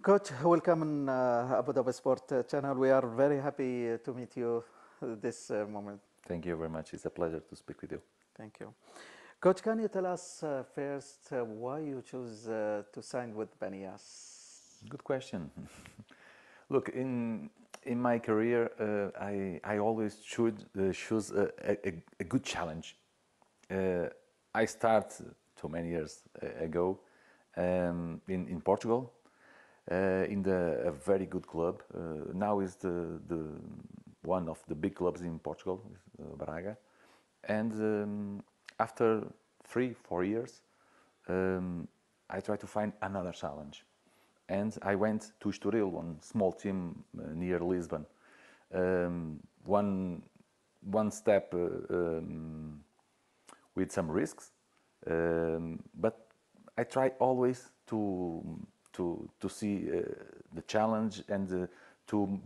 Coach, welcome in Abu Dhabi Sport channel. We are very happy to meet you this moment. Thank you very much. It's a pleasure to speak with you. Thank you. Coach, can you tell us first why you choose to sign with Banias? Good question. Look, in my career, I always should choose a good challenge. I start too many years ago in Portugal, a very good club. Now is the one of the big clubs in Portugal, Braga, and after 3-4 years, I tried to find another challenge, and I went to Estoril, one small team near Lisbon. One step with some risks, but I try always to see the challenge and to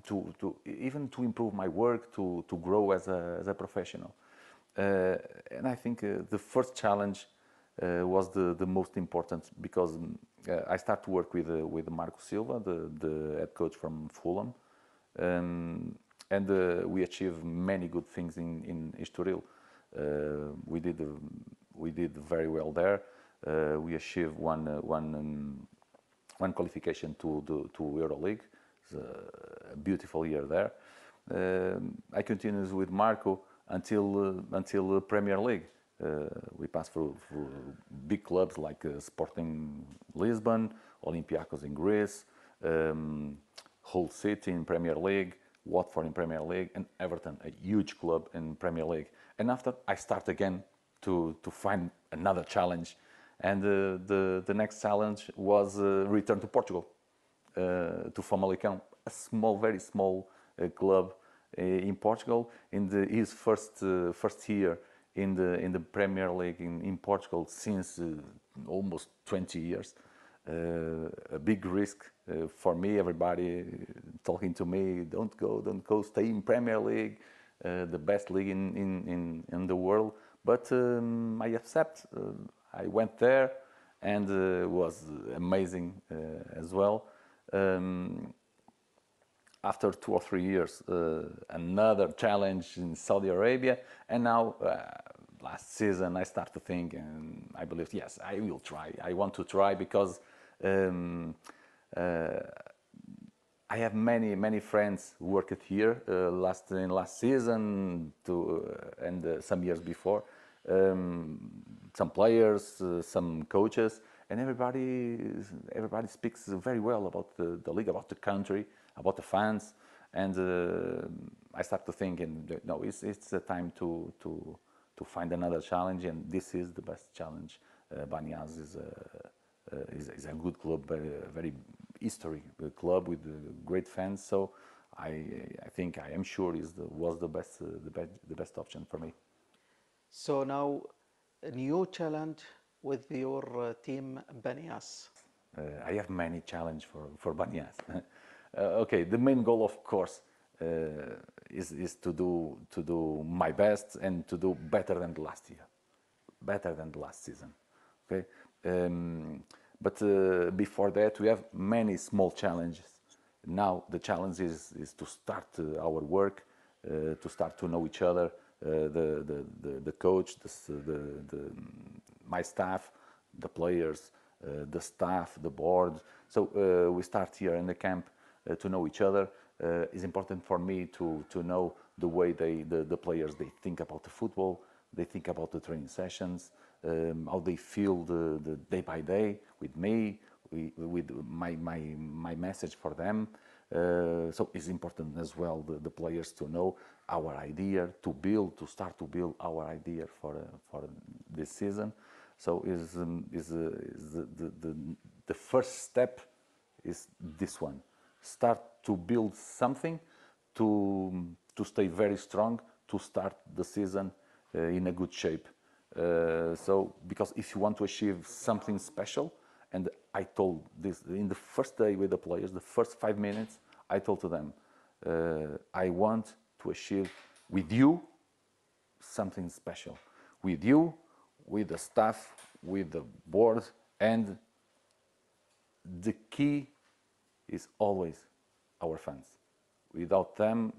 even to improve my work, to grow as a professional. And I think the first challenge was the most important, because I start to work with Marco Silva, the head coach from Fulham, and we achieved many good things in Estoril. We did very well there. We achieved one qualification to EuroLeague. It's a beautiful year there. I continued with Marco until Premier League. We passed through big clubs like Sporting Lisbon, Olympiacos in Greece, Hull City in Premier League, Watford in Premier League, and Everton, a huge club in Premier League. And after, I start again to find another challenge. And the next challenge was return to Portugal, to Famalicão, a small, very small club in Portugal. In his first year in the Premier League in Portugal since almost 20 years. A big risk for me. Everybody talking to me, don't go, stay in Premier League, the best league in the world. But I accept. I went there, and it was amazing as well. After 2 or 3 years, another challenge in Saudi Arabia, and now last season I start to think, and I believe, yes, I will try. I want to try because I have many friends who worked here in last season and some years before. Some players, some coaches, and everybody speaks very well about the league, about the country, about the fans, and I start to think, and no, it's a time to find another challenge, and this is the best challenge. Banias is a good club, very history club with great fans, so I think, I am sure was the best option for me. So now, a new challenge with your team, Banias. I have many challenge for Banias. Okay, the main goal, of course, is to do my best and to do better than last year, better than the last season. Okay, but before that, we have many small challenges. Now the challenge is to start our work, to start to know each other. The coach, my staff, the players, the staff, the board. So we start here in the camp to know each other. It's important for me to know the way the players, they think about the football, they think about the training sessions, how they feel the day by day with me, with my message for them. So it's important as well the players to know our idea, to start to build our idea for this season. So the first step is this one: start to build something, to stay very strong, to start the season in a good shape. So because if you want to achieve something special, and I told this in the first day with the players, the first 5 minutes, I told to them, I want to achieve with you something special. With you, with the staff, with the board, and the key is always our fans. Without them,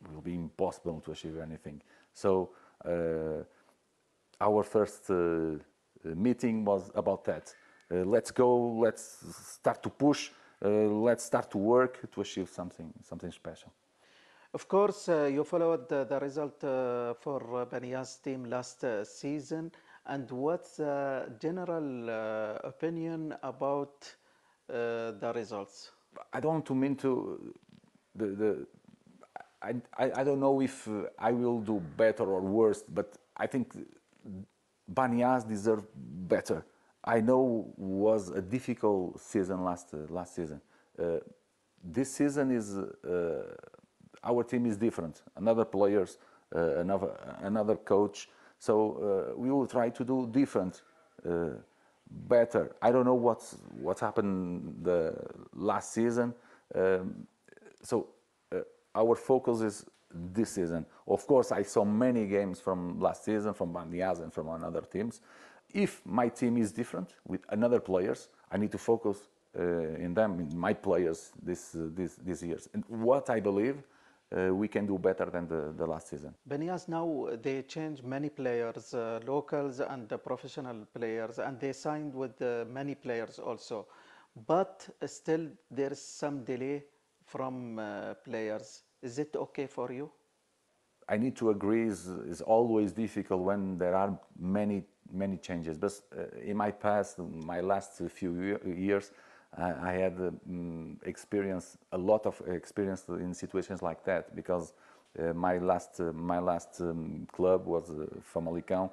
it will be impossible to achieve anything. So our first meeting was about that. Let's go, let's start to push, let's start to work to achieve something special. Of course, you followed the result for Bania's team last season. And what's the general opinion about the results? I don't want to mean to the I don't know if I will do better or worse, but I think Banias deserve better. I know was a difficult season last season. This season is our team is different. Another players, another coach. So we will try to do different, better. I don't know what's happened the last season. So our focus is this season. Of course, I saw many games from last season, from Bandias and from other teams. If my team is different with another players, I need to focus in them, in my players this years. And what I believe we can do better than the last season. Benias now they change many players, locals and professional players, and they signed with many players also. But still, there is some delay from players. Is it okay for you? I need to agree is always difficult when there are many changes. But in my past, my last few years, I had experience a lot of experience in situations like that because my last club was Famalicão.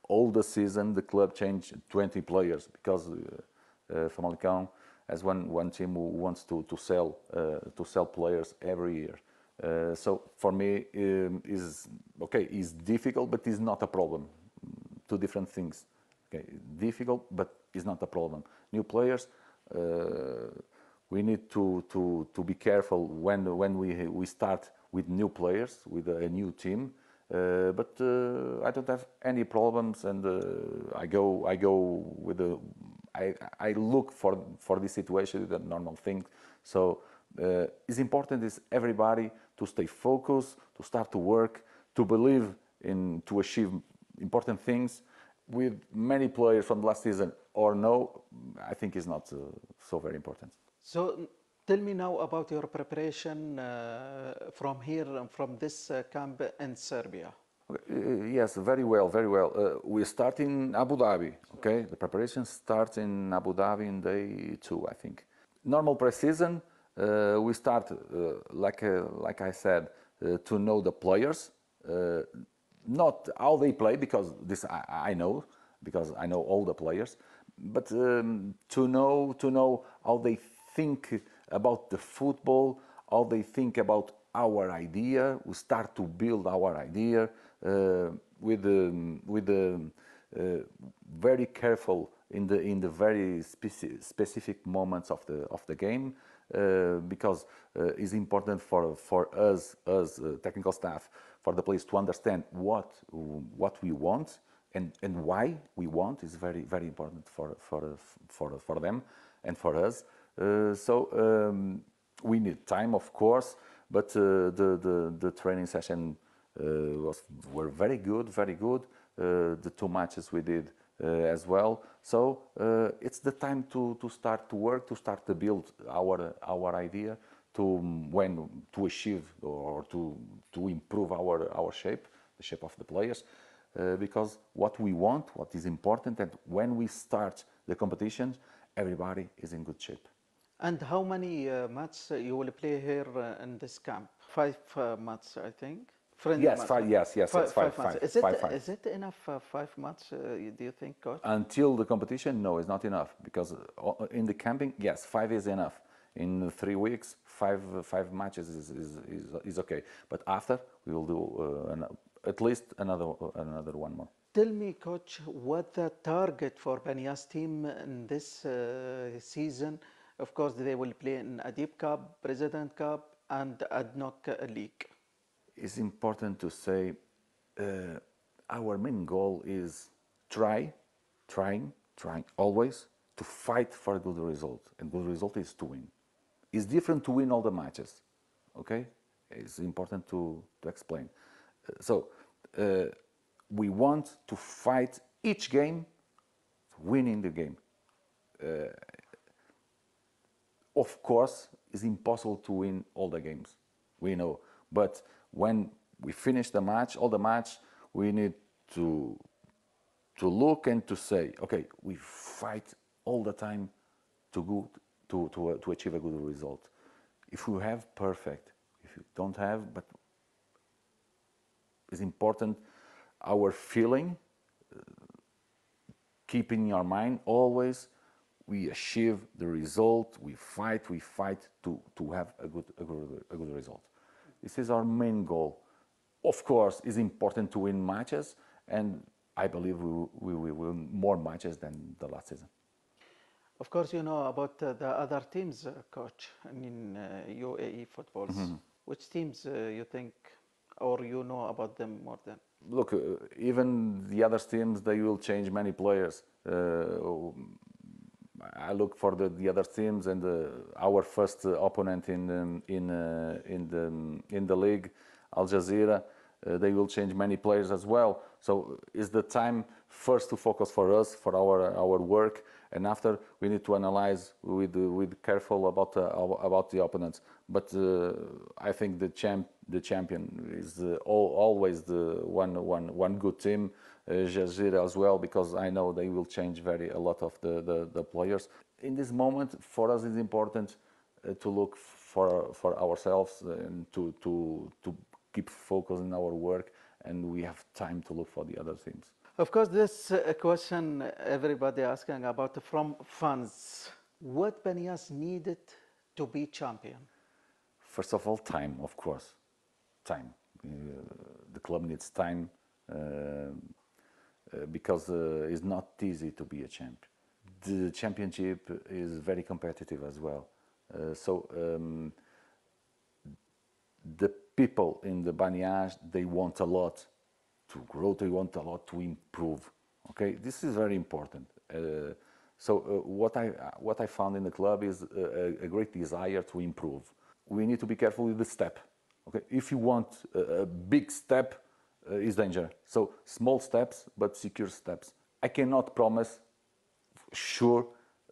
All the season, the club changed 20 players because Famalicão has one team who wants to sell players every year. So for me, is okay. It's difficult, but it's not a problem. Two different things. Okay, difficult, but it's not a problem. New players, we need to be careful when we start with new players with a new team. But I don't have any problems, and I go with the. I look for this situation, the normal thing. So it's important is everybody to stay focused, to start to work, to believe in to achieve important things. With many players from last season or no, I think is not so very important. So tell me now about your preparation from here and from this camp in Serbia. Yes, very well, very well. We start in Abu Dhabi. Okay, the preparation starts in Abu Dhabi in day 2, I think. Normal pre-season, we start like I said to know the players, not how they play because this I know because I know all the players, but to know how they think about the football, how they think about our idea. We start to build our idea with the very careful in the very specific moments of the game because it's important for us technical staff, for the players to understand what we want and why we want is very very important for them and for us. So we need time, of course, but the training session were very good, very good. The 2 matches we did as well. So it's the time to start to work, to start to build our idea, to achieve or to improve our shape, the shape of the players, because what we want, what is important, and when we start the competitions, everybody is in good shape. And how many matches you will play here in this camp? 5 matches, I think. Yes, 5. Yes, five. Is it enough 5 matches? Do you think, coach? Until the competition, no, it's not enough because in the camping, yes, 5 is enough. In 3 weeks, 5 matches is okay. But after we will do at least another one more. Tell me, coach, what the target for Banias team in this season? Of course, they will play in Adib Cup, President Cup, and ADNOC League. It's important to say our main goal is trying always to fight for a good result, and good result is to win. It's different to win all the matches. Okay, it's important to explain. So we want to fight each game, winning the game. Of course, it's impossible to win all the games. We know, but when we finish the match, all the match, we need to look and to say, okay, we fight all the time to achieve a good result. If you have, perfect. If you don't have, but it's important our feeling, keep in your mind always, we achieve the result, we fight to have a good result. This is our main goal. Of course, it's important to win matches, and I believe we will win more matches than the last season. Of course, you know about the other teams, coach, in UAE footballs. Which teams you think or you know about them more than? Look, even the other teams, they will change many players. I look for the other teams, and our first opponent in the league, Al Jazeera, they will change many players as well. So it's the time first to focus for us, for our work, and after we need to analyze with careful about the opponents. But I think the champion is always the one good team. Jazeera as well, because I know they will change a lot of the players. In this moment, for us, it's important to look for ourselves and to keep focus in our work, and we have time to look for the other teams. Of course, this question everybody asking about from fans. What Benias needed to be champion? First of all, time, of course. Time. The club needs time. Because it's not easy to be a champion. The championship is very competitive as well. The people in the Banias, they want a lot to grow, they want a lot to improve. Okay, this is very important. What I found in the club is a great desire to improve. We need to be careful with the step. Okay, if you want a big step, is danger. So small steps, but secure steps. I cannot promise, sure,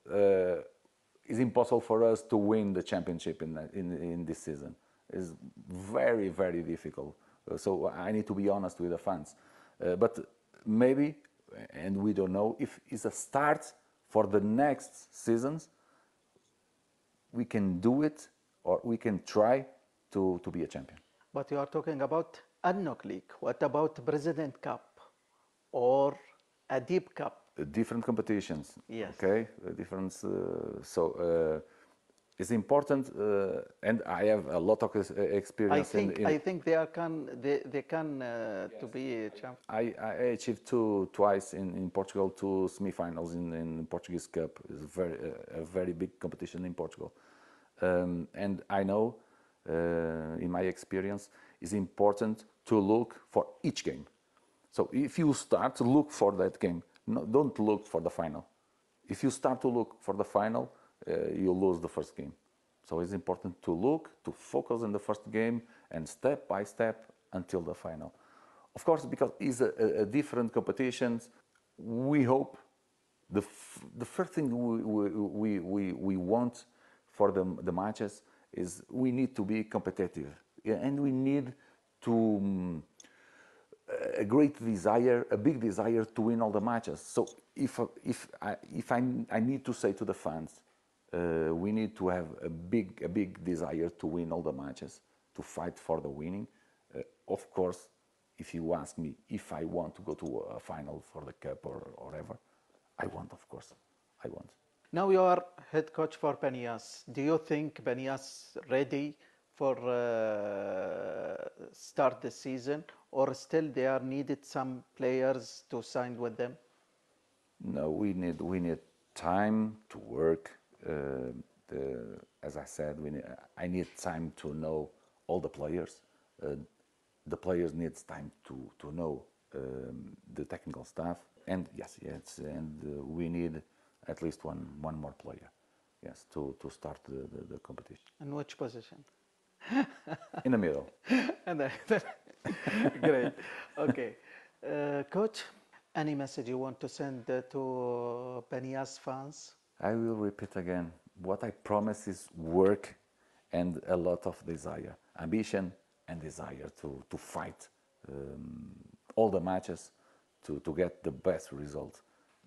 it's impossible for us to win the championship in this season. It's very, very difficult. So I need to be honest with the fans. But maybe, and we don't know, if it's a start for the next seasons, we can do it, or we can try to be a champion. But you are talking about ADNOC League. What about President Cup or Adib Cup? Different competitions. Yes. Okay, different. It's important, and I have a lot of experience. I think they can to be a champion. I achieved twice in Portugal, 2 semi-finals in Portuguese Cup. It's a very big competition in Portugal, and I know, in my experience, it's important to look for each game. So if you start to look for that game, don't look for the final. If you start to look for the final, you lose the first game. So it's important to focus on the first game, and step by step until the final. Of course, because it's a different competition, we hope the first thing we want for the matches is we need to be competitive, and we need to a big desire to win all the matches. So if I need to say to the fans, we need to have a big desire to win all the matches, to fight for the winning. Of course, if you ask me if I want to go to a final for the cup or whatever, I want, of course, I want. Now you are head coach for Benias. Do you think Benias ready for start the season, or still they are needed some players to sign with them? No, we need time to work. As I said, I need time to know all the players. The players needs time to know the technical staff, and yes, and we need at least one more player. yes, to start the competition. In which position? In the middle. And great. Okay. Coach, any message you want to send to Benias fans? I will repeat again. What I promise is work and a lot of desire, ambition and desire to fight all the matches to get the best result.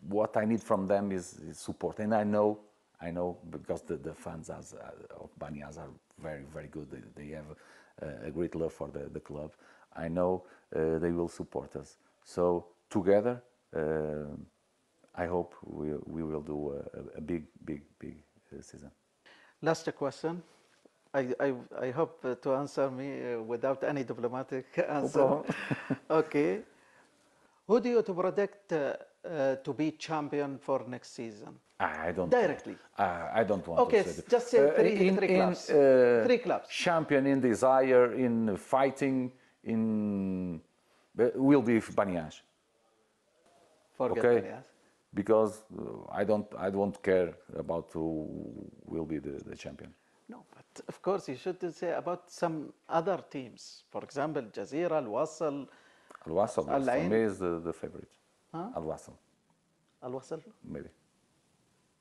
What I need from them is support, and I know because the fans of Banias are very, very good. They have a great love for the club. I know they will support us. So together, I hope we will do a big season. Last question. I hope to answer me without any diplomatic answer. problem. Okay. Who do you to predict to be champion for next season? I don't Directly. I don't want Okay, to say just say three clubs. Three clubs. Champion in desire, in fighting, in will be Banias. Forget Okay. Benias. Because I don't care about who will be the champion. No, but of course you should say about some other teams. For example, Jazeera, Al-Wasl. Al-Wasl for Al-Ain. me is the favorite. Huh? Al-Wasl, Al-Wasl? maybe.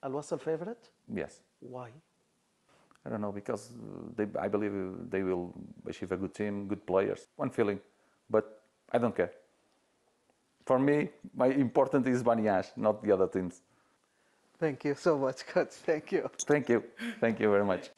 Al-Wasl favorite? Yes. Why? I don't know, because I believe they will achieve a good team, good players. One feeling, but I don't care. For me, my important is Banias, not the other teams. Thank you so much, Coach. Thank you. Thank you. Thank you very much.